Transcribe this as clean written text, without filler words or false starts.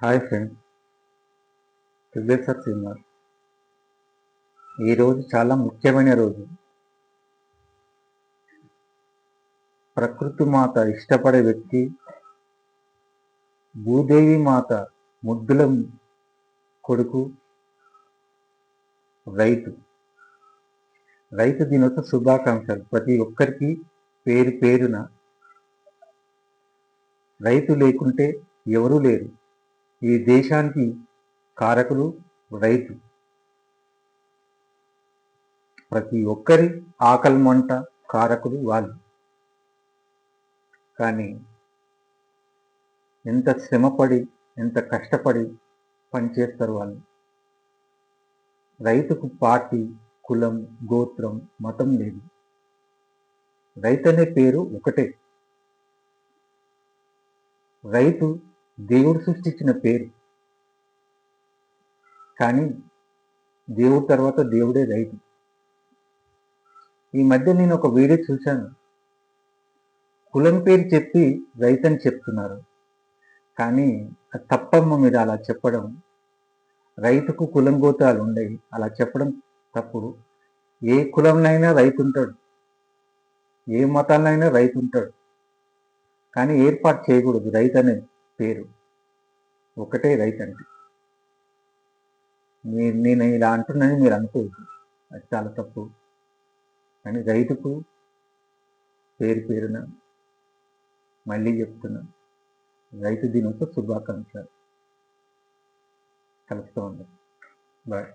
Hi friends, Siddheshwar Srinivas. ఈరోజు చాలా ముఖ్యమైన రోజు. ప్రకృతి మాత ఇష్టపడే వ్యక్తి, భూదేవి మాత ముద్దుల కొడుకు రైతు. రైతు దినోత్సవ శుభాకాంక్షలు ప్రతి ఒక్కరికి పేరు పేరున. రైతు లేకుంటే ఎవరూ లేరు. ఈ దేశానికి కారకులు రైతు. ప్రతి ఒక్కరి ఆకలి మంట కారకులు వాళ్ళు. కానీ ఎంత శ్రమపడి ఎంత కష్టపడి పనిచేస్తారు వాళ్ళు. రైతుకు పార్టీ, కులం, గోత్రం, మతం లేదు. రైతు అనే పేరు ఒకటే. రైతు దేవుడు సృష్టించిన పేరు, కానీ దేవుడి తర్వాత దేవుడే రైతు. ఈ మధ్య నేను ఒక వీడియో చూశాను. కులం పేరు చెప్పి రైతు అని చెప్తున్నారు, కానీ అది తప్పమ్మ. మీరు అలా చెప్పడం, రైతుకు కులం గోత్రాలు ఉండవు, అలా చెప్పడం తప్పు. ఏ కులంలోనైనా రైతు ఉంటాడు, ఏ మతాలైనా రైతు ఉంటాడు, కానీ ఏర్పాటు చేయకూడదు రైతు అనే పేరు. ఒకటే రైతు అంటే. నేను ఇలా అంటున్నానని మీరు అనుకోవద్దు, అది చాలా తప్పు. కానీ రైతుకు పేరు పేరున మళ్ళీ చెప్తున్నా, రైతు దినోత్సవ శుభాకాంక్షలు. కలుస్తూ ఉండండి. బాయ్.